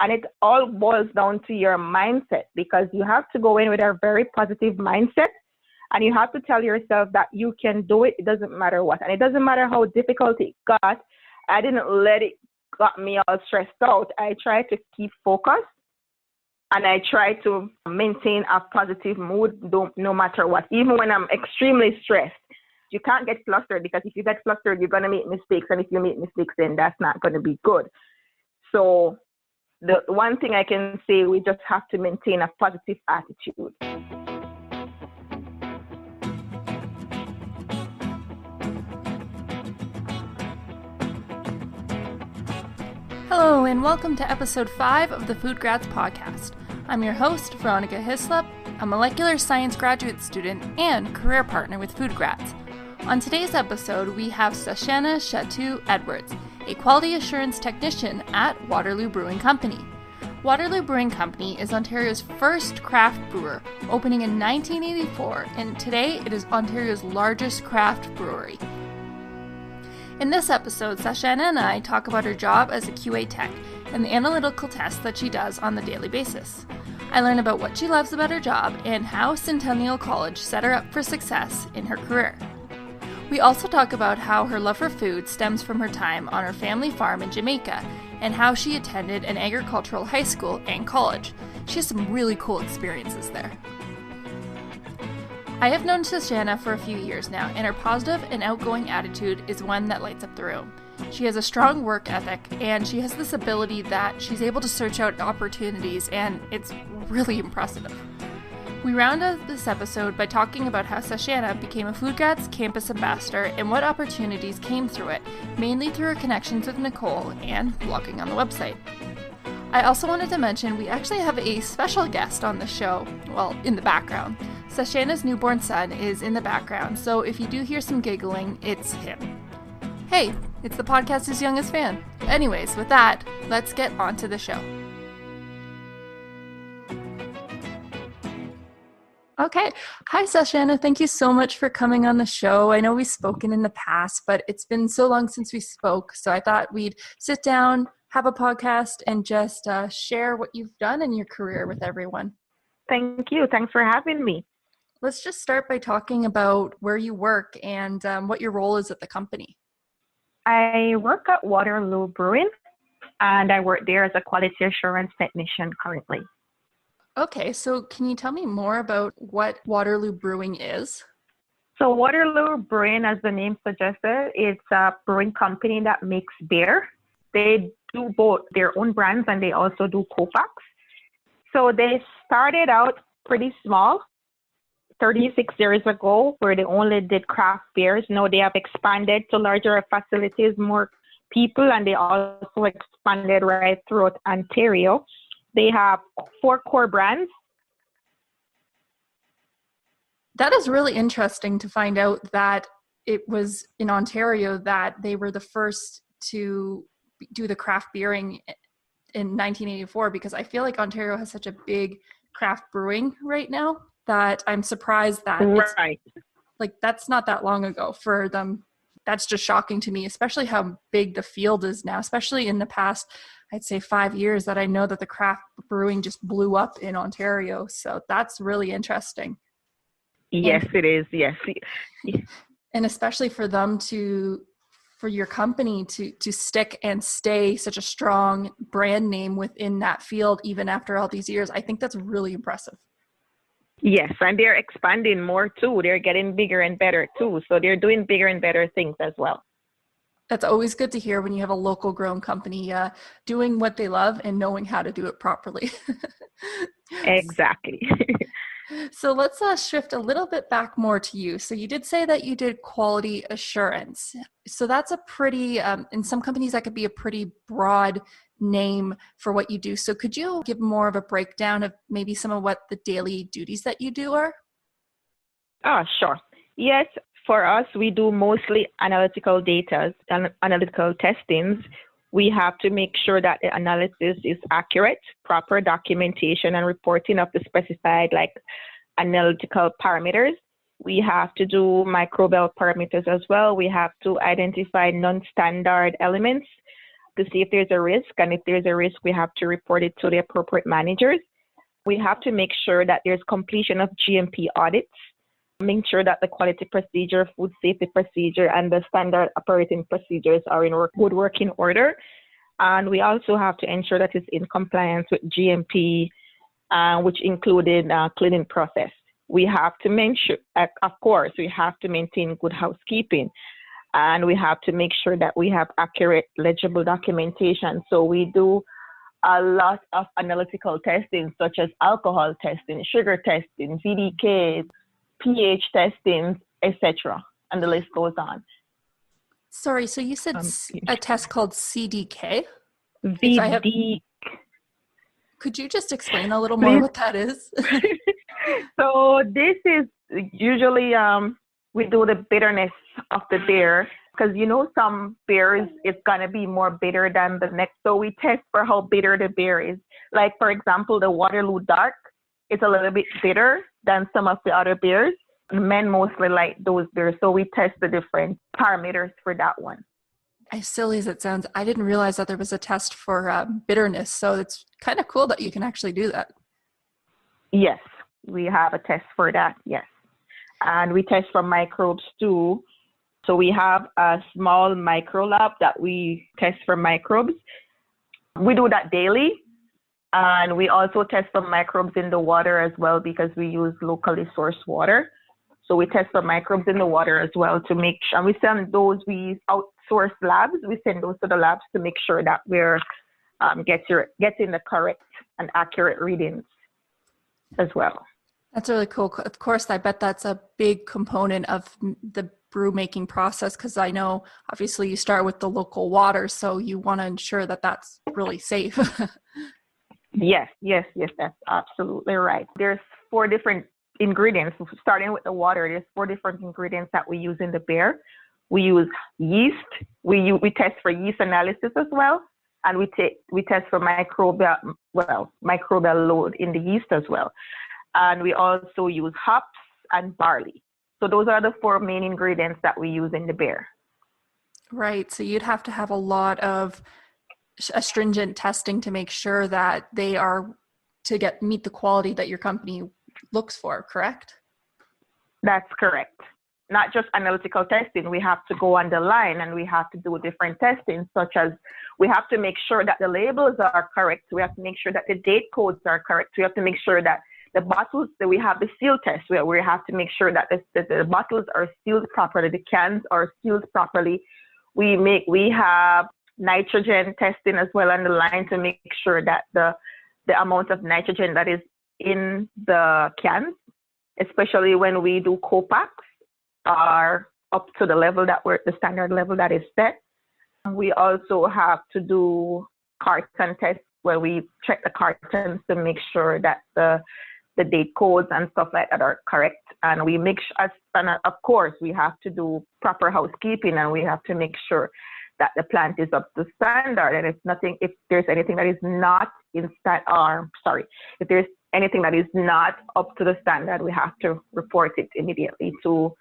And it all boils down to your mindset, because you have to go in with a very positive mindset, and you have to tell yourself that you can do it. It doesn't matter what. And it doesn't matter how difficult it got. I didn't let it got me all stressed out. I tried to keep focused, and I try to maintain a positive mood no matter what, even when I'm extremely stressed. You can't get flustered, because if you get flustered, you're going to make mistakes. And if you make mistakes, then that's not going to be good. So the one thing I can say, we just have to maintain a positive attitude. Hello, and welcome to episode 5 of the FoodGrads podcast. I'm your host, Veronica, a molecular science graduate student and career partner with FoodGrads. On today's episode, we have Sashana Chattoo-Edwards, a quality assurance technician at Waterloo Brewing Company. Waterloo Brewing Company is Ontario's first craft brewer, opening in 1984, and today it is Ontario's largest craft brewery. In this episode, Sashana and I talk about her job as a QA tech and the analytical tests that she does on the daily basis. I learn about what she loves about her job and how Centennial College set her up for success in her career. We also talk about how her love for food stems from her time on her family farm in Jamaica and how she attended an agricultural high school and college. She has some really cool experiences there. I have known Sashana for a few years now, and her positive and outgoing attitude is one that lights up the room. She has a strong work ethic, and she has this ability that she's able to search out opportunities, and it's really impressive. We round out this episode by talking about how Sashana became a FoodGrads campus ambassador and what opportunities came through it, mainly through her connections with Nicole and blogging on the website. I also wanted to mention we actually have a special guest on the show, well, in the background. Sashana's newborn son is in the background, so if you do hear some giggling, it's him. Hey, it's the podcast's youngest fan. Anyways, with that, let's get on to the show. Okay. Hi, Sashana. Thank you so much for coming on the show. I know we've spoken in the past, but it's been so long since we spoke, so I thought we'd sit down, have a podcast, and just share what you've done in your career with everyone. Thank you. Thanks for having me. Let's just start by talking about where you work and what your role is at the company. I work at Waterloo Brewing, and I work there as a quality assurance technician currently. Okay, so can you tell me more about what Waterloo Brewing is? So Waterloo Brewing, as the name suggested, it's a brewing company that makes beer. They do both their own brands and they also do co-packs. So they started out pretty small, 36 years ago, where they only did craft beers. Now they have expanded to larger facilities, more people, and they also expanded right throughout Ontario. They have 4 core brands. That is really interesting to find out that it was in Ontario that they were the first to do the craft beering in 1984, because I feel like Ontario has such a big craft brewing right now that I'm surprised that that's not that long ago for them. That's just shocking to me, especially how big the field is now, especially in the past, I'd say 5 years, that I know that the craft brewing just blew up in Ontario. So that's really interesting. Yes, it is. Yes. And especially for them for your company to stick and stay such a strong brand name within that field, even after all these years, I think that's really impressive. Yes, and they're expanding more too. They're getting bigger and better too. So they're doing bigger and better things as well. That's always good to hear when you have a local grown company doing what they love and knowing how to do it properly. Exactly. So let's shift a little bit back more to you. So you did say that you did quality assurance. So that's a pretty, in some companies, that could be a pretty broad name for what you do. So could you give more of a breakdown of maybe some of what the daily duties that you do are? Sure. Yes, for us, we do mostly analytical data and analytical testings. We have to make sure that the analysis is accurate, proper documentation and reporting of the specified analytical parameters. We have to do microbial parameters as well. We have to identify non-standard elements to see if there's a risk. And if there's a risk, we have to report it to the appropriate managers. We have to make sure that there's completion of GMP audits, make sure that the quality procedure, food safety procedure, and the standard operating procedures are in good working order. And we also have to ensure that it's in compliance with GMP, which included cleaning process. We have to make sure, of course, we have to maintain good housekeeping, and we have to make sure that we have accurate, legible documentation. So we do a lot of analytical testing, such as alcohol testing, sugar testing, VDKs, pH testing, etc. And the list goes on. Sorry, so you said a test called CDK? Could you just explain a little more what that is? So this is usually, we do the bitterness of the beer, because some beers, it's going to be more bitter than the next. So we test for how bitter the beer is. Like, for example, the Waterloo Dark, it's a little bit bitter than some of the other beers. Men mostly like those beers. So we test the different parameters for that one. As silly as it sounds, I didn't realize that there was a test for bitterness. So it's kind of cool that you can actually do that. Yes, we have a test for that, yes. And we test for microbes too. So we have a small micro lab that we test for microbes. We do that daily. And we also test for microbes in the water as well, because we use locally sourced water. So we test for microbes in the water as well to make sure. And we send those, we outsource labs. We send those to the labs to make sure that we're getting the correct and accurate readings as well. That's really cool. Of course, I bet that's a big component of the brew making process, because I know obviously you start with the local water, so you want to ensure that that's really safe. Yes, that's absolutely right. There's 4 different ingredients. Starting with the water, there's 4 different ingredients that we use in the beer. We use yeast. We test for yeast analysis as well, and we test for microbial load in the yeast as well. And we also use hops and barley. So those are the 4 main ingredients that we use in the beer. Right. So you'd have to have a lot of stringent testing to make sure that they are meet the quality that your company looks for, correct? That's correct. Not just analytical testing. We have to go on the line and we have to do different testing, such as we have to make sure that the labels are correct. We have to make sure that the date codes are correct. We have to make sure that the bottles, that we have the seal test, where we have to make sure that the bottles are sealed properly, the cans are sealed properly. We have nitrogen testing as well on the line to make sure that the amount of nitrogen that is in the cans, especially when we do co-packs, are up to the level the standard level that is set. We also have to do carton tests where we check the cartons to make sure that the date codes and stuff like that are correct. And we make sure, and of course, we have to do proper housekeeping, and we have to make sure that the plant is up to standard. And if there's anything that is not if there's anything that is not up to the standard, we have to report it immediately to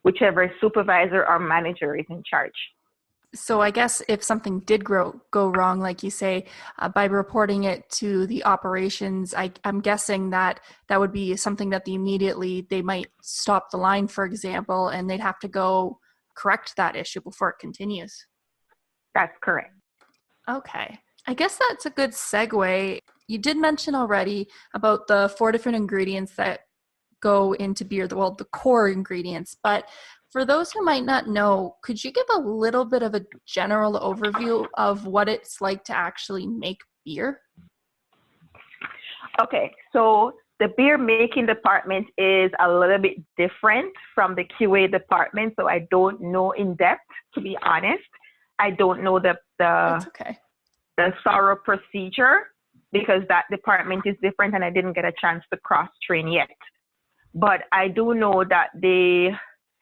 whichever supervisor or manager is in charge. So I guess if something did go wrong, like you say, by reporting it to the operations, I'm guessing that would be something that they might stop the line, for example, and they'd have to go correct that issue before it continues. That's correct. Okay. I guess that's a good segue. You did mention already about the 4 different ingredients that go into beer, the core ingredients, but for those who might not know, could you give a little bit of a general overview of what it's like to actually make beer? Okay, so the beer making department is a little bit different from the QA department, so I don't know in depth, to be honest. I don't know the thorough procedure, because that department is different and I didn't get a chance to cross-train yet. But I do know that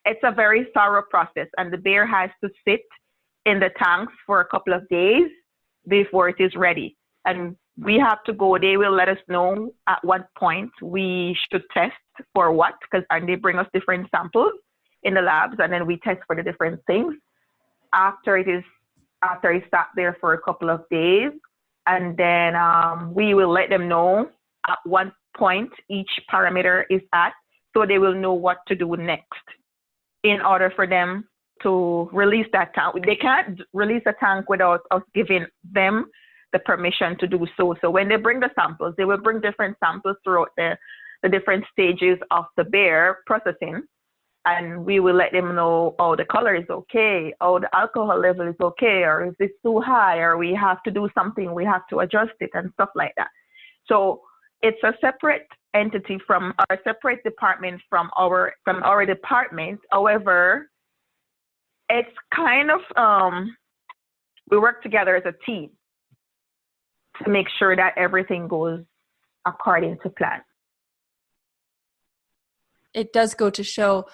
it's a very thorough process, and the beer has to sit in the tanks for a couple of days before it is ready. And we have to go, they will let us know at what point we should test for what, and they bring us different samples in the labs, and then we test for the different things. After it is after he stopped there for a couple of days. And then we will let them know at what point each parameter is at, so they will know what to do next in order for them to release that tank. They can't release a tank without us giving them the permission to do so. So when they bring the samples, they will bring different samples throughout the different stages of the beer processing. And we will let them know, oh, the color is okay, oh, the alcohol level is okay, or is this too high, or we have to do something, we have to adjust it and stuff like that. So it's a separate entity from our separate department from our department. However, it's kind of, we work together as a team to make sure that everything goes according to plan. It does go to show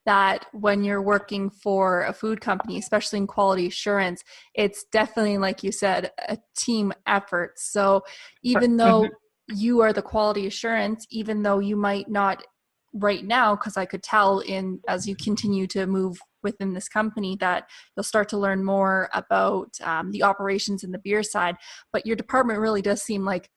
that when you're working for a food company, especially in quality assurance, it's definitely, like you said, a team effort. So even though you are the quality assurance, even though you might not right now, because I could tell as you continue to move within this company that you'll start to learn more about the operations in the beer side, but your department really does seem like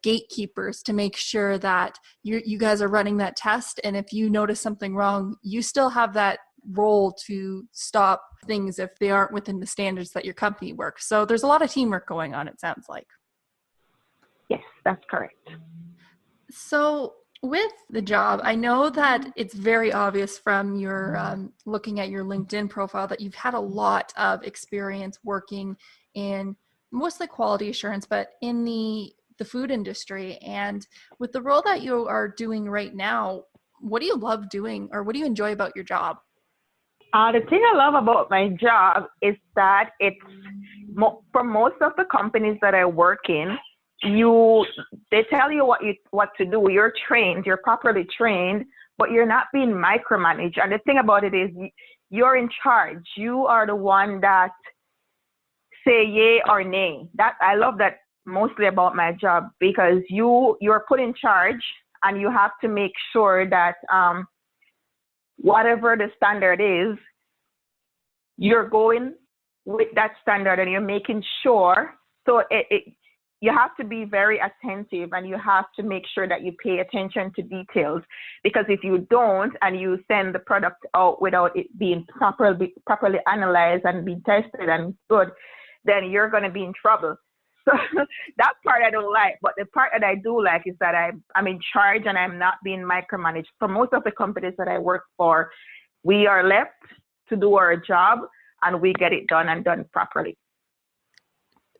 gatekeepers to make sure that you guys are running that test. And if you notice something wrong, you still have that role to stop things if they aren't within the standards that your company works. So there's a lot of teamwork going on, it sounds like. Yes, that's correct. So with the job, I know that it's very obvious from your looking at your LinkedIn profile that you've had a lot of experience working in mostly quality assurance, but in the food industry. And with the role that you are doing right now, what do you love doing, or what do you enjoy about your job? The thing I love about my job is that it's for most of the companies that I work in, they tell you what to do. You're trained, you're properly trained, but you're not being micromanaged. And the thing about it is you're in charge. You are the one that say yay or nay. That I love that mostly about my job, because you're put in charge and you have to make sure that whatever the standard is, you're going with that standard and you're making sure. So you have to be very attentive, and you have to make sure that you pay attention to details, because if you don't and you send the product out without it being properly analyzed and being tested and good, then you're going to be in trouble. So that part I don't like, but the part that I do like is that I'm in charge and I'm not being micromanaged. For most of the companies that I work for, we are left to do our job and we get it done and done properly.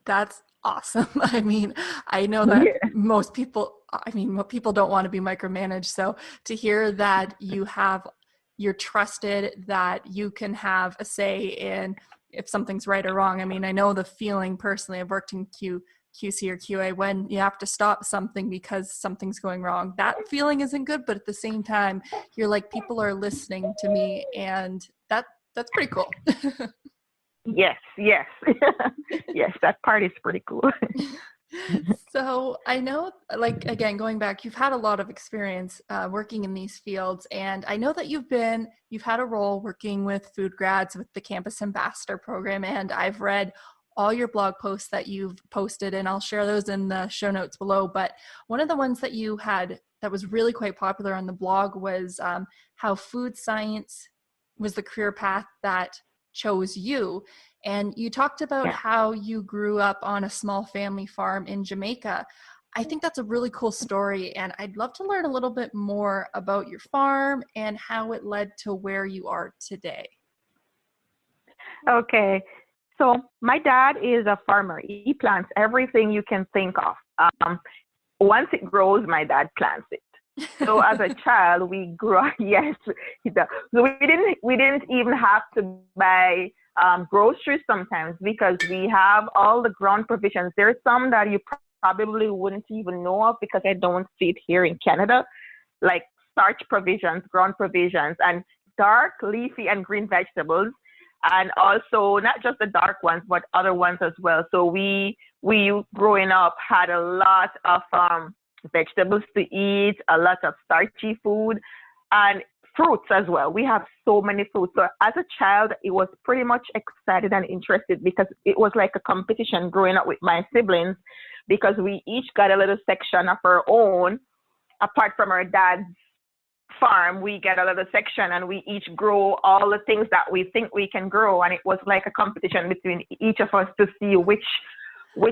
That's awesome. I mean, I know that most people don't want to be micromanaged. So to hear that you're trusted, that you can have a say in if something's right or wrong. I mean, I know the feeling personally. I've worked in QC or QA when you have to stop something because something's going wrong. That feeling isn't good, but at the same time, you're like, people are listening to me, and that's pretty cool. Yes. Yes, that part is pretty cool. So I know, like, again, going back, you've had a lot of experience working in these fields, and I know that you've had a role working with FoodGrads with the Campus Ambassador program, and I've read all your blog posts that you've posted, and I'll share those in the show notes below. But one of the ones that you had that was really quite popular on the blog was how food science was the career path that chose you. And you talked about how you grew up on a small family farm in Jamaica. I think that's a really cool story, and I'd love to learn a little bit more about your farm and how it led to where you are today. Okay, so my dad is a farmer. He plants everything you can think of. Once it grows, my dad plants it. So as a child, we grew up. Yes, he does. So we didn't even have to buy groceries sometimes, because we have all the ground provisions. There's some that you probably wouldn't even know of because I don't see it here in Canada, like starch provisions, ground provisions, and dark, leafy, and green vegetables. And also not just the dark ones, but other ones as well. So we growing up had a lot of vegetables to eat, a lot of starchy food. And fruits as well. We have so many fruits. So as a child, it was pretty much excited and interested because it was like a competition growing up with my siblings because we each got a little section of our own. Apart from our dad's farm, we get a little section and we each grow all the things that we think we can grow. And it was like a competition between each of us to see which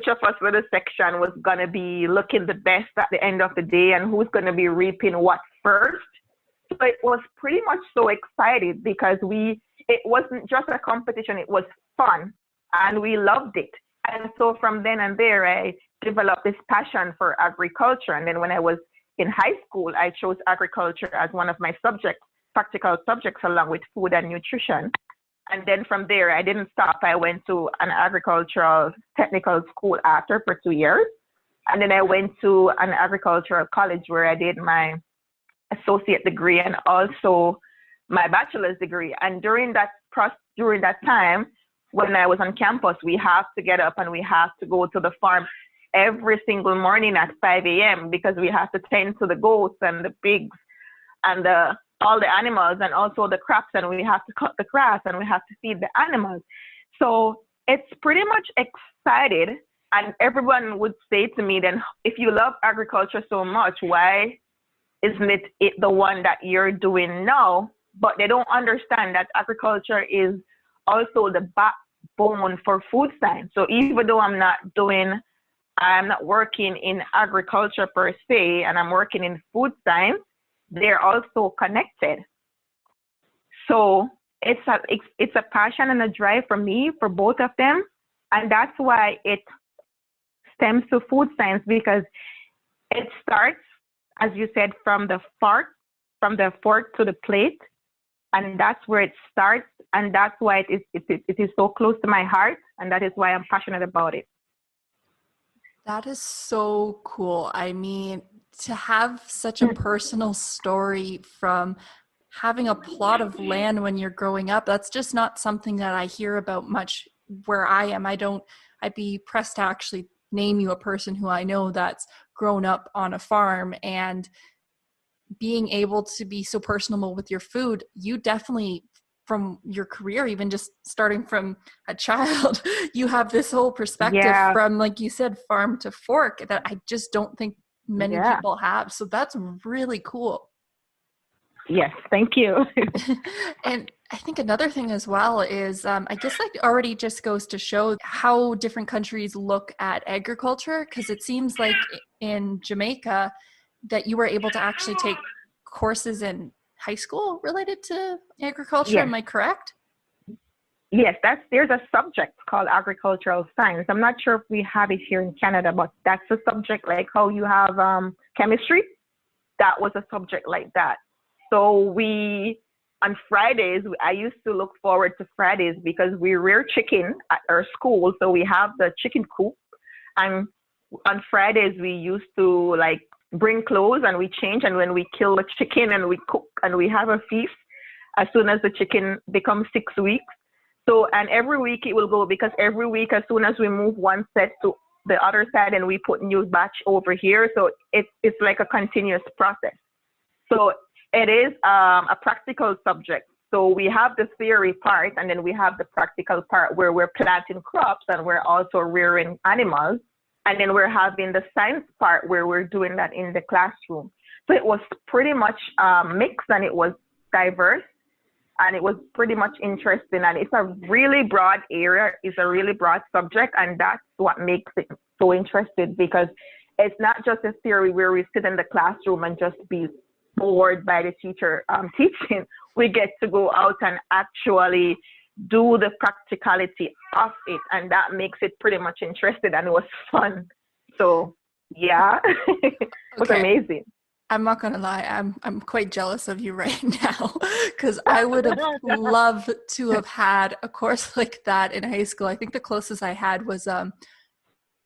of us little section was going to be looking the best at the end of the day and who's going to be reaping what first. So it was pretty much so excited because it wasn't just a competition, it was fun and we loved it. And so from then and there, I developed this passion for agriculture. And then when I was in high school, I chose agriculture as one of my subjects, practical subjects, along with food and nutrition. And then from there, I didn't stop. I went to an agricultural technical school after for 2 years. And then I went to an agricultural college where I did my associate degree and also my bachelor's degree. And during that time, when I was on campus, we have to get up and we have to go to the farm every single morning at 5 a.m. because we have to tend to the goats and the pigs and all the animals and also the crops, and we have to cut the grass and we have to feed the animals. So it's pretty much excited. And everyone would say to me, then, if you love agriculture so much, why isn't it the one that you're doing now? But they don't understand that agriculture is also the backbone for food science. So even though I'm not working in agriculture per se, and I'm working in food science, they're also connected. So it's a passion and a drive for me, for both of them. And that's why it stems to food science, because it starts, as you said, from the fork to the plate. And that's where it starts. And that's why it is so close to my heart. And that is why I'm passionate about it. That is so cool. I mean, to have such a personal story from having a plot of land when you're growing up, that's just not something that I hear about much where I am. I'd be pressed to actually name you a person who I know that's grown up on a farm, and being able to be so personable with your food, you definitely, from your career, even just starting from a child, you have this whole perspective from, like you said, farm to fork that I just don't think many people have. So that's really cool. Yes, thank you. And I think another thing as well is, I guess that already just goes to show how different countries look at agriculture, because it seems like in Jamaica that you were able to actually take courses in high school related to agriculture. Yes. Am I correct? Yes, there's a subject called agricultural science. I'm not sure if we have it here in Canada, but that's a subject like how you have chemistry. That was a subject like that. So on Fridays, I used to look forward to Fridays because we rear chicken at our school. So we have the chicken coop. And on Fridays, we used to bring clothes and we change. And when we kill the chicken and we cook and we have a feast as soon as the chicken becomes 6 weeks. So, and every week it will go, because every week as soon as we move one set to the other side and we put new batch over here. So it's like a continuous process. So it is a practical subject. So we have the theory part, and then we have the practical part where we're planting crops and we're also rearing animals. And then we're having the science part where we're doing that in the classroom. So it was pretty much mixed, and it was diverse, and it was pretty much interesting. And it's a really broad area. It's a really broad subject. And that's what makes it so interesting, because it's not just a theory where we sit in the classroom and just be bored by the teacher teaching. We get to go out and actually do the practicality of it, and that makes it pretty much interesting, and it was fun. So yeah, it was amazing. I'm not gonna lie, I'm quite jealous of you right now, because I would have loved to have had a course like that in high school. I think the closest I had was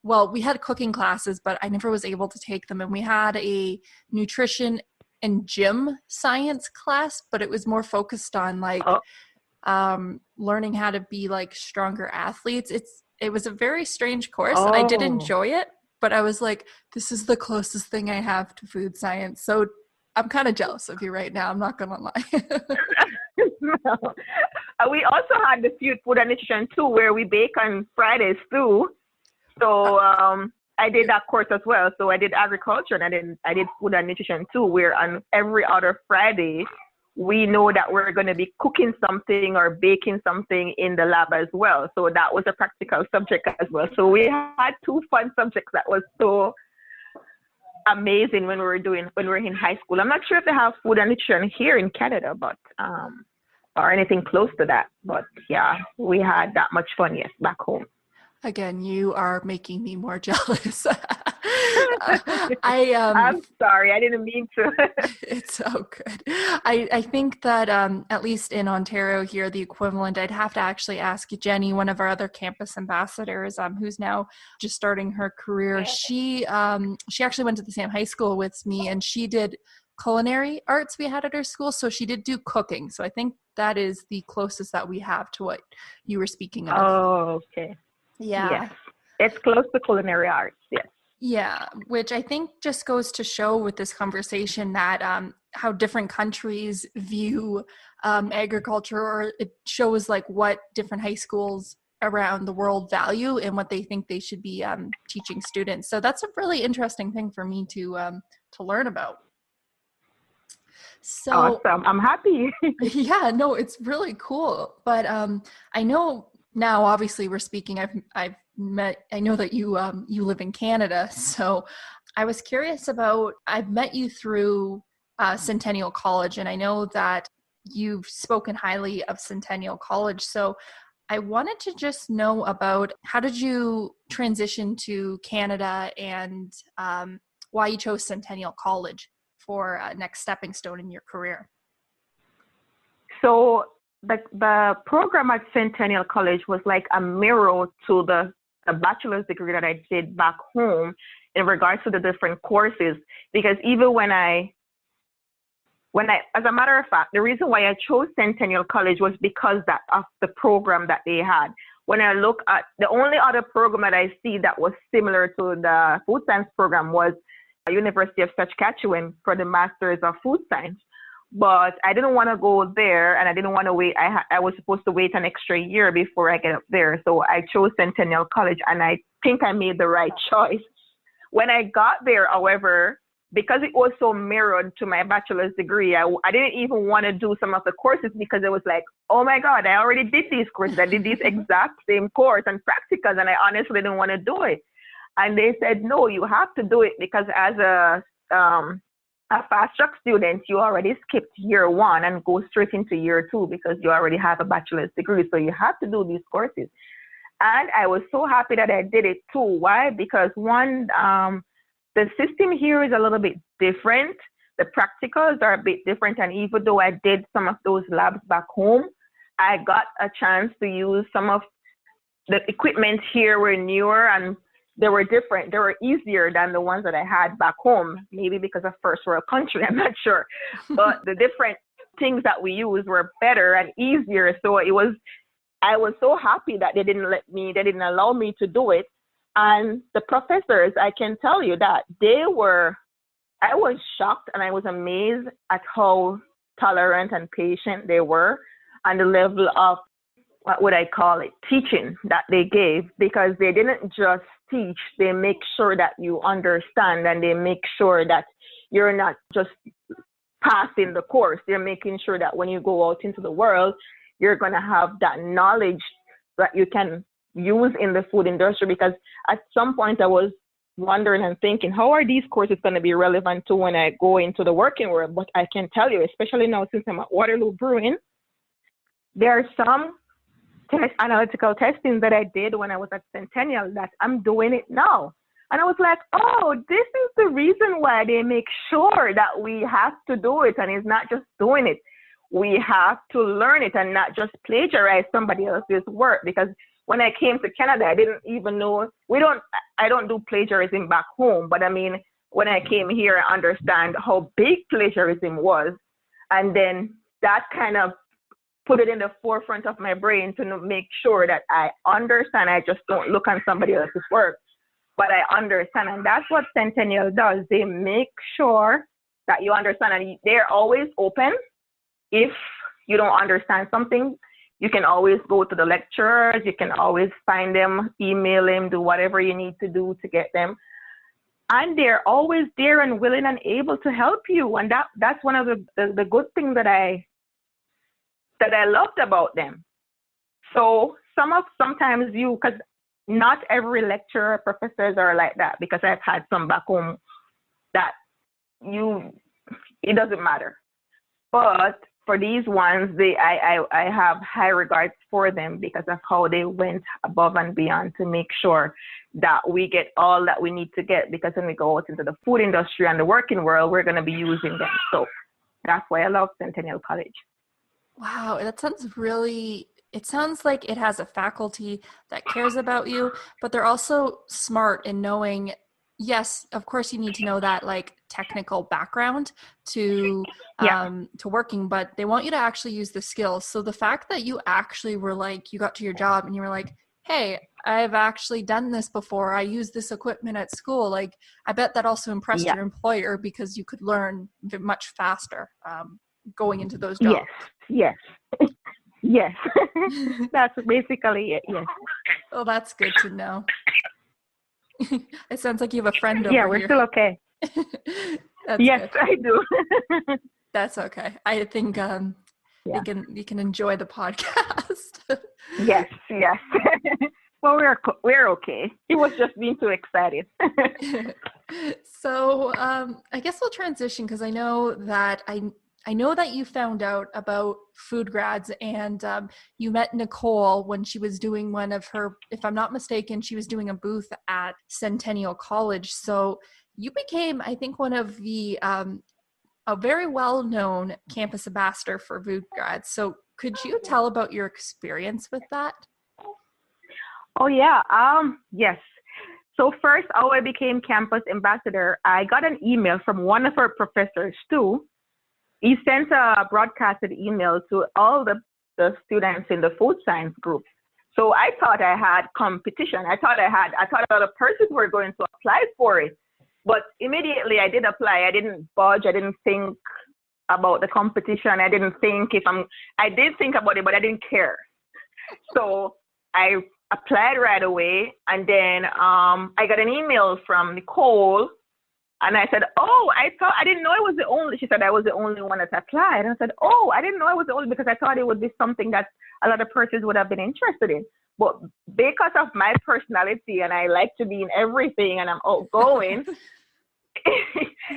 we had cooking classes, but I never was able to take them, and we had a nutrition and gym science class, but it was more focused on learning how to be stronger athletes. It was a very strange course. I did enjoy it, but I was like, this is the closest thing I have to food science. So I'm kind of jealous of you right now. I'm not going to lie. No. We also had the food and nutrition too, where we bake on Fridays too. So I did that course as well. So I did agriculture and I did food and nutrition too, where on every other Friday, we know that we're going to be cooking something or baking something in the lab as well. So that was a practical subject as well. So we had two fun subjects that was so amazing when we were in high school. I'm not sure if they have food and nutrition here in Canada, but or anything close to that. But yeah, we had that much fun, yes, back home. Again, you are making me more jealous. I'm sorry, I didn't mean to. It's so good. I think that at least in Ontario here, the equivalent, I'd have to actually ask Jenny, one of our other campus ambassadors, who's now just starting her career. She actually went to the same high school with me, and she did culinary arts we had at her school. So she did do cooking. So I think that is the closest that we have to what you were speaking of. Oh, okay. Yeah. Yes. It's close to culinary arts, yes. Yeah, which I think just goes to show with this conversation that how different countries view agriculture, or it shows like what different high schools around the world value and what they think they should be teaching students. So that's a really interesting thing for me to learn about. So awesome. I'm happy. Yeah, no, it's really cool. But I know now, obviously, we're speaking. I know that you live in Canada, so I was curious about. I've met you through Centennial College, and I know that you've spoken highly of Centennial College. So I wanted to just know about how did you transition to Canada, and why you chose Centennial College for next stepping stone in your career. So the program at Centennial College was like a mirror to the bachelor's degree that I did back home in regards to the different courses. Because even when I, as a matter of fact, the reason why I chose Centennial College was because of the program that they had. When I look at the only other program that I see that was similar to the food science program was University of Saskatchewan for the Masters of Food Science. But I didn't want to go there, and I didn't want to wait. I was supposed to wait an extra year before I get up there. So I chose Centennial College, and I think I made the right choice. When I got there, however, because it was so mirrored to my bachelor's degree, I didn't even want to do some of the courses because it was like, oh my God, I already did these courses. I did these exact same course and practicals, and I honestly didn't want to do it. And they said, no, you have to do it because as a fast track student, you already skipped year one and go straight into year two because you already have a bachelor's degree. So you have to do these courses. And I was so happy that I did it too. Why? Because one, the system here is a little bit different. The practicals are a bit different. And even though I did some of those labs back home, I got a chance to use some of the equipment here were newer and they were different. They were easier than the ones that I had back home, maybe because of first world country, I'm not sure. But the different things that we used were better and easier. So I was so happy that they didn't allow me to do it. And the professors, I can tell you that I was shocked and I was amazed at how tolerant and patient they were and the level of, what would I call it, teaching that they gave, because they didn't just teach, they make sure that you understand and they make sure that you're not just passing the course. They're making sure that when you go out into the world, you're going to have that knowledge that you can use in the food industry. Because at some point I was wondering and thinking, how are these courses going to be relevant to when I go into the working world? But I can tell you, especially now since I'm at Waterloo Brewing, there are some analytical testing that I did when I was at Centennial that I'm doing it now. And I was like, oh, this is the reason why they make sure that we have to do it. And it's not just doing it. We have to learn it and not just plagiarize somebody else's work. Because when I came to Canada, I didn't even know, I don't do plagiarism back home. But I mean, when I came here, I understand how big plagiarism was. And then that kind of put it in the forefront of my brain to make sure that I understand. I just don't look on somebody else's work, but I understand. And that's what Centennial does. They make sure that you understand. And they're always open. If you don't understand something, you can always go to the lecturers. You can always find them, email them, do whatever you need to do to get them. And they're always there and willing and able to help you. And that's one of the good things that I loved about them. So sometimes because not every lecturer, professors are like that, because I've had some back home that it doesn't matter. But for these ones, I have high regards for them because of how they went above and beyond to make sure that we get all that we need to get, because when we go out into the food industry and the working world, we're going to be using them. So that's why I love Centennial College. Wow, that sounds it sounds like it has a faculty that cares about you, but they're also smart in knowing, yes, of course you need to know that like technical background to working, but they want you to actually use the skills. So the fact that you actually were like, you got to your job and you were like, hey, I've actually done this before. I used this equipment at school. Like, I bet that also impressed your employer, because you could learn much faster going into those jobs. Yes. Yes. That's basically it. Yes. Oh, that's good to know. It sounds like you have a friend over here. Yeah, we're still okay. Yes, good. I do. That's okay. I think you can enjoy the podcast. Yes. Well, we're okay. He was just being too excited. So I guess we'll transition, because I know that you found out about FoodGrads, and you met Nicole when she was doing one of her, if I'm not mistaken, she was doing a booth at Centennial College. So you became, I think, one of the a very well-known campus ambassador for FoodGrads. So could you tell about your experience with that? Oh yeah. Yes. So first, how I became campus ambassador, I got an email from one of our professors too. He sent a broadcasted email to all the students in the food science group. So I thought I had competition. I thought other persons were going to apply for it. But immediately I did apply. I didn't budge. I didn't think about the competition. I didn't think I did think about it, but I didn't care. So I applied right away. And then I got an email from Nicole. And I said, I didn't know she said I was the only one that applied. And I said, I didn't know I was the only, because I thought it would be something that a lot of persons would have been interested in. But because of my personality, and I like to be in everything, and I'm outgoing,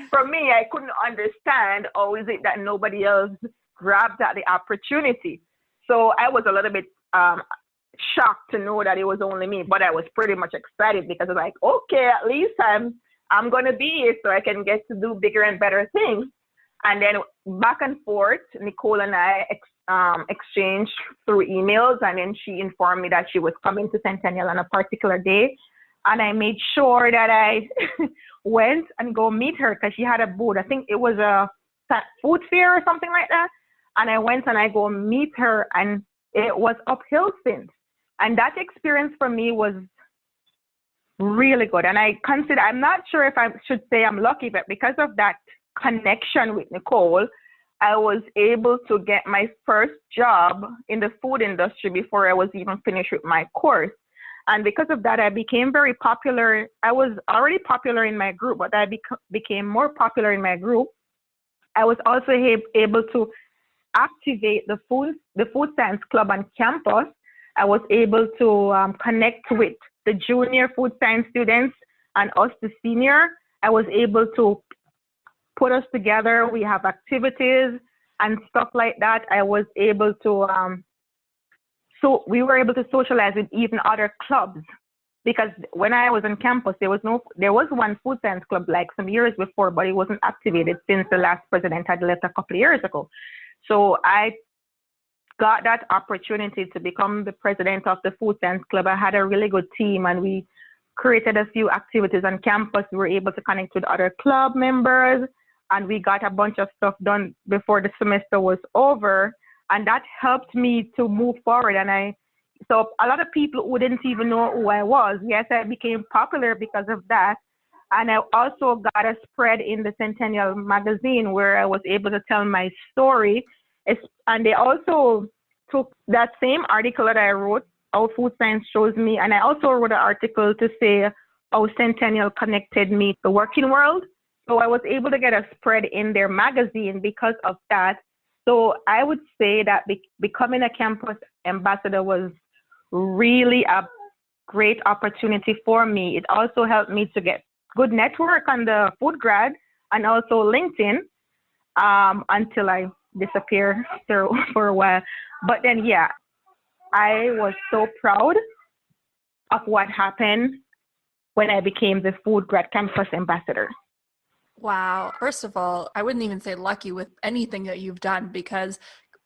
for me, I couldn't understand, is it that nobody else grabbed at the opportunity? So I was a little bit shocked to know that it was only me, but I was pretty much excited, because I was like, okay, at least I'm going to be here so I can get to do bigger and better things. And then back and forth, Nicole and I exchanged through emails, and then she informed me that she was coming to Centennial on a particular day. And I made sure that I went and go meet her, because she had a booth. I think it was a food fair or something like that. And I went and I go meet her, and it was uphill since. And that experience for me was really good. And I'm not sure if I should say I'm lucky, but because of that connection with Nicole, I was able to get my first job in the food industry before I was even finished with my course. And because of that, I became very popular. I was already popular in my group, but I became more popular in my group. I was also able to activate the food science club on campus. I was able to connect with the junior food science students and us, the senior. I was able to put us together. We have activities and stuff like that. I was able to, so we were able to socialize with even other clubs, because when I was on campus, there was one food science club like some years before, but it wasn't activated since the last president had left a couple of years ago. So I got that opportunity to become the president of the food science club. I had a really good team, and we created a few activities on campus. We were able to connect with other club members, and we got a bunch of stuff done before the semester was over. And that helped me to move forward. And so a lot of people who didn't even know who I was, yes, I became popular because of that. And I also got a spread in the Centennial magazine where I was able to tell my story. And they also took that same article that I wrote, How Food Science Shows Me, and I also wrote an article to say how Centennial connected me to the working world. So I was able to get a spread in their magazine because of that. So I would say that becoming a campus ambassador was really a great opportunity for me. It also helped me to get good network on the FoodGrad and also LinkedIn until I disappeared for a while. But then, yeah, I was so proud of what happened when I became the FoodGrad campus ambassador. Wow. First of all, I wouldn't even say lucky with anything that you've done, because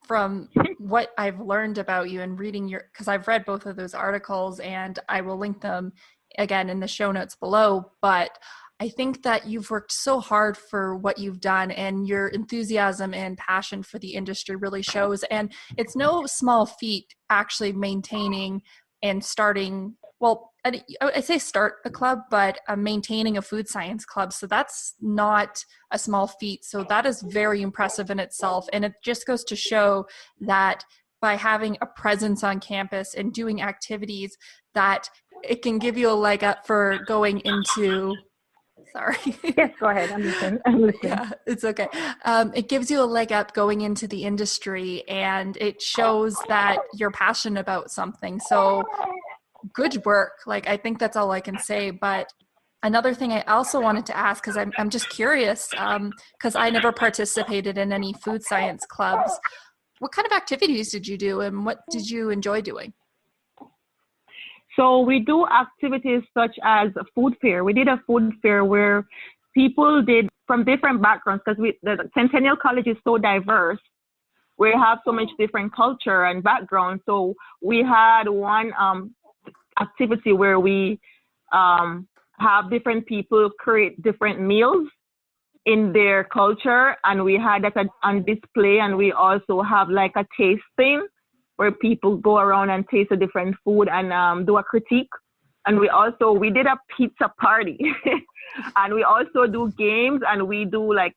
from what I've learned about you and reading because I've read both of those articles and I will link them again in the show notes below. But I think that you've worked so hard for what you've done, and your enthusiasm and passion for the industry really shows. And it's no small feat actually maintaining and starting, well, I say start a club, but maintaining a food science club. So that's not a small feat. So that is very impressive in itself. And it just goes to show that by having a presence on campus and doing activities, that it can give you a leg up for going into, sorry. Yes, go ahead. I'm listening. Yeah, it's okay. It gives you a leg up going into the industry, and it shows that you're passionate about something. So good work. Like, I think that's all I can say. But another thing I also wanted to ask, because I'm just curious, because I never participated in any food science clubs. What kind of activities did you do, and what did you enjoy doing? So we do activities such as a food fair. We did a food fair where people did from different backgrounds, because the Centennial College is so diverse. We have so much different culture and background. So we had one activity where we have different people create different meals in their culture, and we had that on display. And we also have like a tasting where people go around and taste a different food and do a critique. And we did a pizza party and we also do games, and we do like,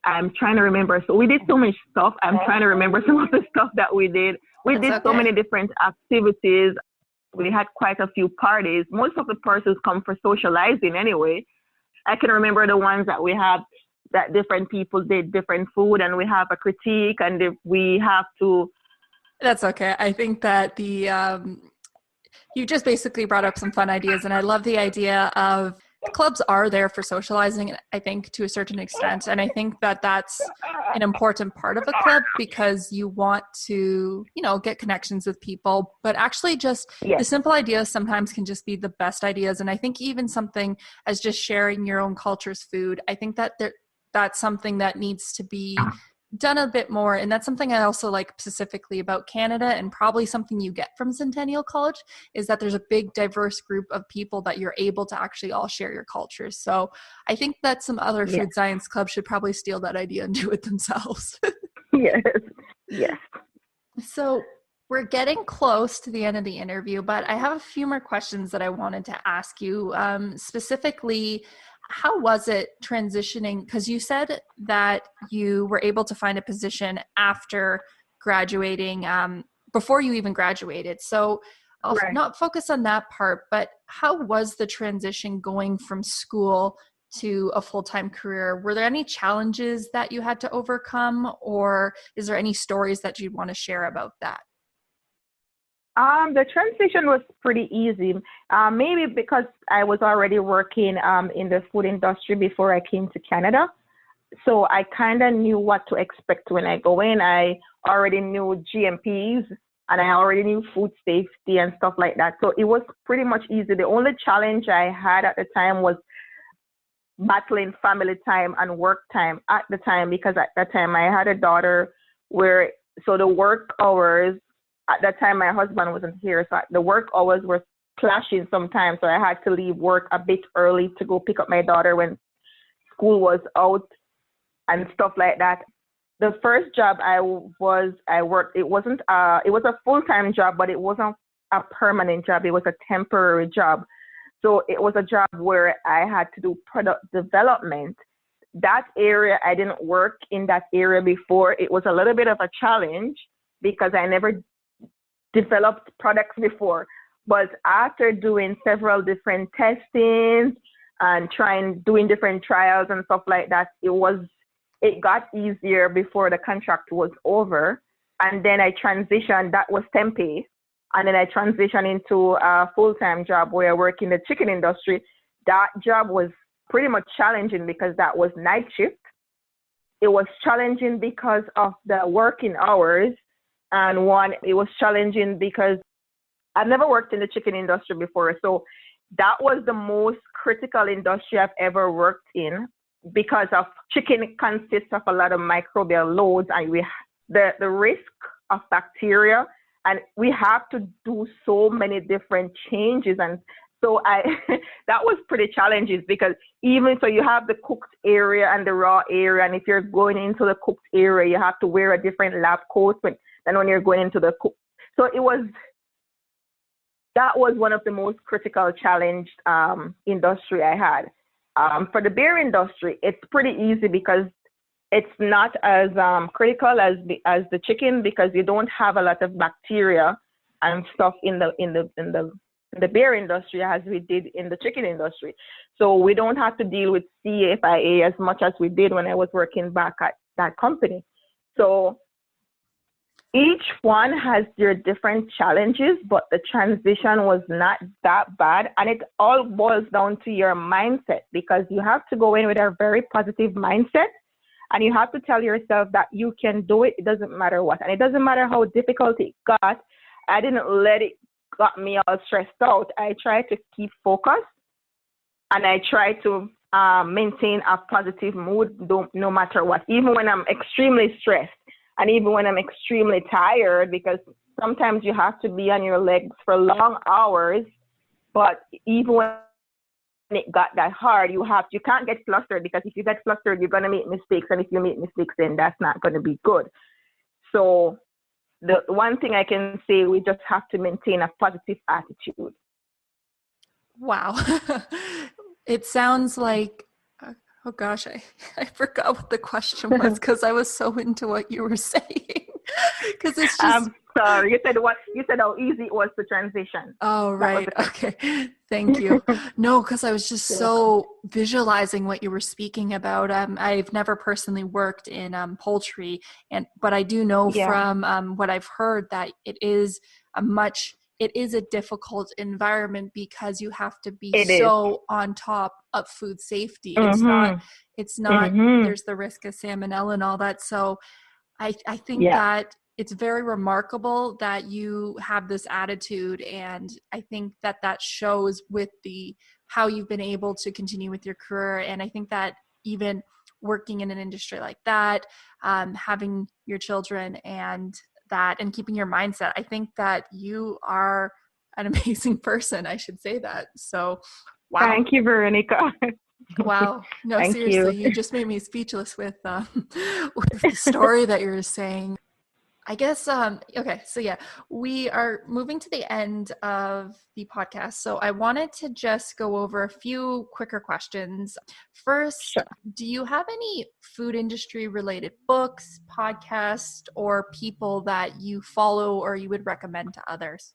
I'm trying to remember. So we did so much stuff. I'm trying to remember some of the stuff that we did. We did so many different activities. We had quite a few parties. Most of the persons come for socializing anyway. I can remember the ones that we had, that different people did different food, and we have a critique, and if we have to. That's okay. I think that you just basically brought up some fun ideas, and I love the idea of clubs are there for socializing, I think, to a certain extent. And I think that that's an important part of a club, because you want to, get connections with people, but actually just the simple ideas sometimes can just be the best ideas. And I think even something as just sharing your own culture's food, I think that that's something that needs to be done a bit more. And that's something I also like specifically about Canada, and probably something you get from Centennial College, is that there's a big diverse group of people that you're able to actually all share your cultures. So I think that some other food science clubs should probably steal that idea and do it themselves. Yes. So we're getting close to the end of the interview, but I have a few more questions that I wanted to ask you. Specifically, how was it transitioning? Because you said that you were able to find a position after graduating, before you even graduated. So I'll not focus on that part, but how was the transition going from school to a full-time career? Were there any challenges that you had to overcome, or is there any stories that you'd want to share about that? The transition was pretty easy, maybe because I was already working in the food industry before I came to Canada. So I kind of knew what to expect when I go in. I already knew GMPs, and I already knew food safety and stuff like that. So it was pretty much easy. The only challenge I had at the time was battling family time and work time at the time, because at that time I had a daughter so the work hours, at that time my husband wasn't here, so the work hours were clashing sometimes, so I had to leave work a bit early to go pick up my daughter when school was out and stuff like that. The first job I worked, it was a full-time job, but it wasn't a permanent job. It was a temporary job. So it was a job where I had to do product development. That area, I didn't work in that area before. It was a little bit of a challenge because I never developed products before. But after doing several different testings and doing different trials and stuff like that, it got easier before the contract was over. And then I transitioned, that was tempe. And then I transitioned into a full-time job where I work in the chicken industry. That job was pretty much challenging because that was night shift. It was challenging because of the working hours. And it was challenging because I've never worked in the chicken industry before. So that was the most critical industry I've ever worked in because of chicken consists of a lot of microbial loads and the risk of bacteria, and we have to do so many different changes. And so that was pretty challenging because even so you have the cooked area and the raw area, and if you're going into the cooked area, you have to wear a different lab coat than when you're going into the cook. So that was one of the most critical challenged industry I had. For the beer industry, it's pretty easy because it's not as critical as the chicken because you don't have a lot of bacteria and stuff in the beer industry as we did in the chicken industry. So we don't have to deal with CFIA as much as we did when I was working back at that company. So each one has their different challenges, but the transition was not that bad. And it all boils down to your mindset because you have to go in with a very positive mindset and you have to tell yourself that you can do it. It doesn't matter what. And it doesn't matter how difficult it got. I didn't let it got me all stressed out. I tried to keep focused and I try to maintain a positive mood no matter what, even when I'm extremely stressed. And even when I'm extremely tired, because sometimes you have to be on your legs for long hours, but even when it got that hard, you can't get flustered because if you get flustered, you're going to make mistakes. And if you make mistakes, then that's not going to be good. So the one thing I can say, we just have to maintain a positive attitude. Wow. It sounds like, oh gosh, I forgot what the question was because I was so into what you were saying. Because it's just. I'm sorry. You said how easy it was to transition. Oh, right. Okay. Thank you. No, because I was just so visualizing what you were speaking about. I've never personally worked in poultry, but I do know from what I've heard that it is a difficult environment because you have to be on top of food safety. Mm-hmm. It's not, there's the risk of salmonella and all that. So I think that it's very remarkable that you have this attitude. And I think that shows with how you've been able to continue with your career. And I think that even working in an industry like that, having your children and keeping your mindset, I think that you are an amazing person. I should say that. So, wow. Thank you, Veronica. Wow. No, Thank seriously, you. you just made me speechless with the story that you're saying. I guess, okay, so we are moving to the end of the podcast. So I wanted to just go over a few quicker questions. First, Do you have any food industry related books, podcasts, or people that you follow or you would recommend to others?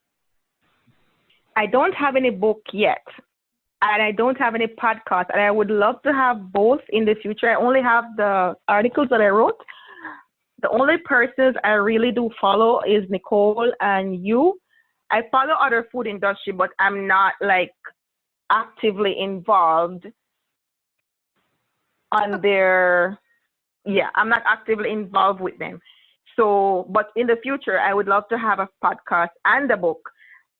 I don't have any book yet, and I don't have any podcast, and I would love to have both in the future. I only have the articles that I wrote. The only persons I really do follow is Nicole and you. I follow other food industry, but I'm not like actively involved on I'm not actively involved with them. So, but in the future, I would love to have a podcast and a book.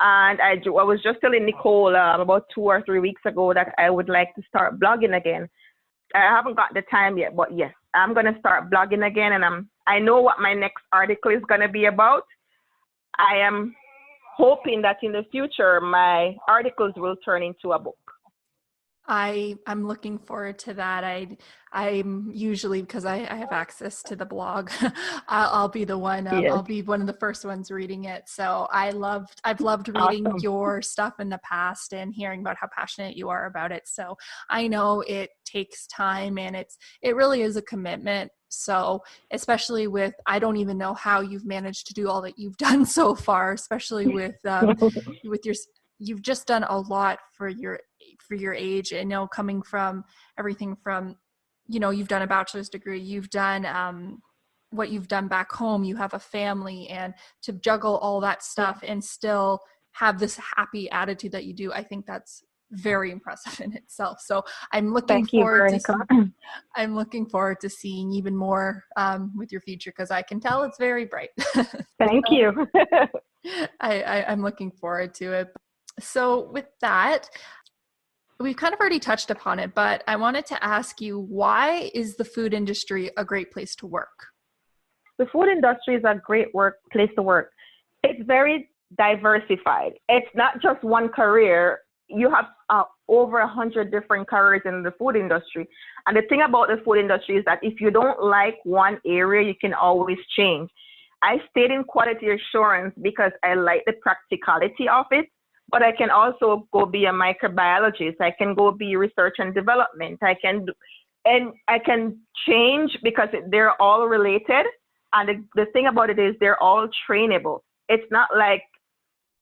And I was just telling Nicole about 2 or 3 weeks ago that I would like to start blogging again. I haven't got the time yet, but yes, I'm going to start blogging again. And I know what my next article is going to be about. I am hoping that in the future, my articles will turn into a book. I'm looking forward to that. I'm usually, because I have access to the blog, I'll be the one. Yes. I'll be one of the first ones reading it. So I've loved reading Awesome. your stuff in the past and hearing about how passionate you are about it. So I know it takes time and it really is a commitment. So especially with, I don't even know how you've managed to do all that you've done so far, especially with your, you've just done a lot for your age. I know, coming from everything from, you've done a bachelor's degree, you've done what you've done back home, you have a family, and to juggle all that stuff and still have this happy attitude that you do, I think that's very impressive in itself. So I'm looking Thank you, forward Veronica. I'm looking forward to seeing even more with your future, because I can tell it's very bright. Thank you. I'm looking forward to it. So with that, we've kind of already touched upon it, but I wanted to ask you, why is the food industry a great place to work? The food industry is a great place to work. It's very diversified. It's not just one career. You have over 100 different careers in the food industry. And the thing about the food industry is that if you don't like one area, you can always change. I stayed in quality assurance because I like the practicality of it, but I can also go be a microbiologist. I can go be research and development. I can change because they're all related. And the thing about it is they're all trainable. It's not like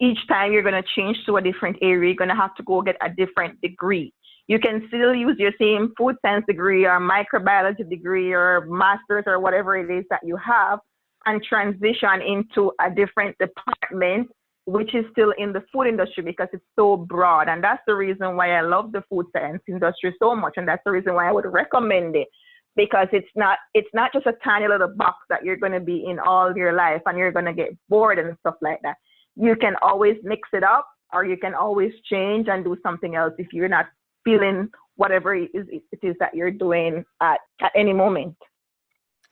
each time you're going to change to a different area, you're going to have to go get a different degree. You can still use your same food science degree or microbiology degree or master's or whatever it is that you have and transition into a different department, which is still in the food industry because it's so broad. And that's the reason why I love the food science industry so much. And that's the reason why I would recommend it, because it's not just a tiny little box that you're going to be in all your life and you're going to get bored and stuff like that. You can always mix it up, or you can always change and do something else if you're not feeling whatever it is that you're doing at any moment.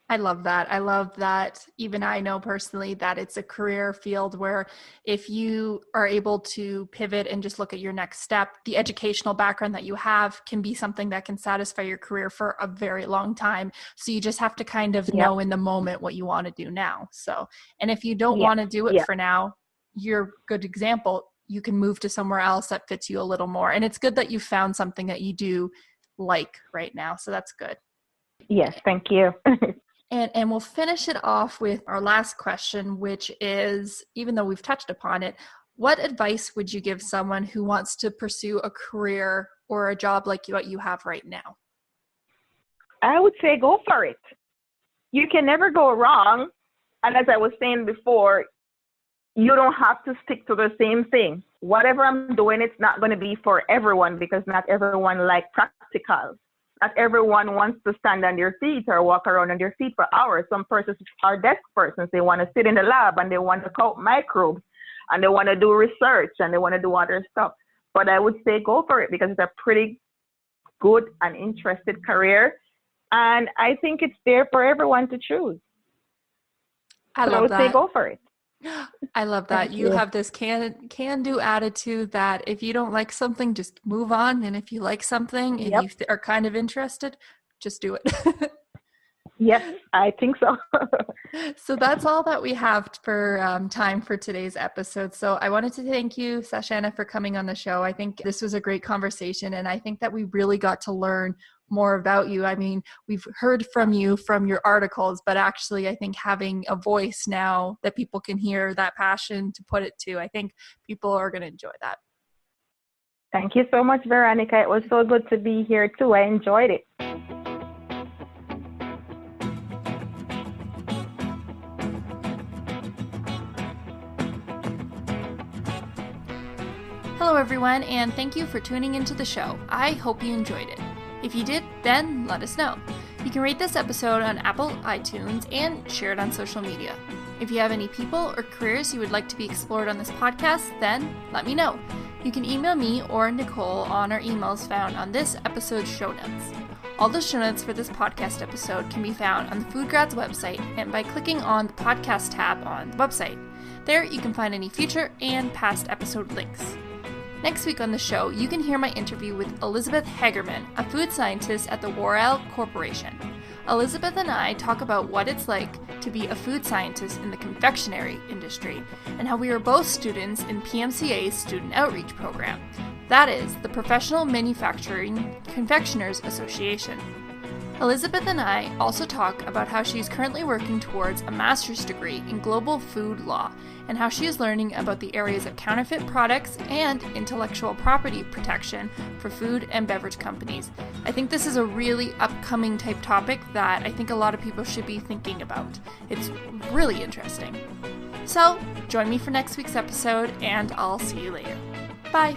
I love that. I love that. Even I know personally that it's a career field where if you are able to pivot and just look at your next step, the educational background that you have can be something that can satisfy your career for a very long time. So you just have to kind of know in the moment what you want to do now. So, and if you don't want to do it for now, you're a good example. You can move to somewhere else that fits you a little more. And it's good that you found something that you do like right now. So that's good. Yes, thank you. And we'll finish it off with our last question, which is, even though we've touched upon it, what advice would you give someone who wants to pursue a career or a job like what you have right now? I would say go for it. You can never go wrong. And as I was saying before, you don't have to stick to the same thing. Whatever I'm doing, it's not going to be for everyone because not everyone likes practicals. Not everyone wants to stand on their feet or walk around on their feet for hours. Some persons are desk persons. They want to sit in the lab and they want to count microbes and they want to do research and they want to do other stuff. But I would say go for it because it's a pretty good and interested career. And I think it's there for everyone to choose. I would say go for it. I love that. You have this can-do attitude that if you don't like something, just move on. And if you like something and you are kind of interested, just do it. Yes, I think so. So that's all that we have for time for today's episode. So I wanted to thank you, Sashana, for coming on the show. I think this was a great conversation. And I think that we really got to learn more about you. I mean, we've heard from you from your articles, but actually I think having a voice now that people can hear that passion to put it to, I think people are going to enjoy that. Thank you so much, Veronica. It was so good to be here too. I enjoyed it. Hello everyone, and thank you for tuning into the show. I hope you enjoyed it. If you did, then let us know. You can rate this episode on Apple iTunes and share it on social media. If you have any people or careers you would like to be explored on this podcast, then let me know. You can email me or Nicole on our emails found on this episode's show notes. All the show notes for this podcast episode can be found on the FoodGrads website and by clicking on the podcast tab on the website. There you can find any future and past episode links. Next week on the show, you can hear my interview with Elizabeth Hagerman, a food scientist at the Waterloo Corporation. Elizabeth and I talk about what it's like to be a food scientist in the confectionery industry and how we are both students in PMCA's Student Outreach Program. That is, the Professional Manufacturing Confectioners Association. Elizabeth and I also talk about how she is currently working towards a master's degree in global food law and how she is learning about the areas of counterfeit products and intellectual property protection for food and beverage companies. I think this is a really upcoming type topic that I think a lot of people should be thinking about. It's really interesting. So, join me for next week's episode and I'll see you later. Bye!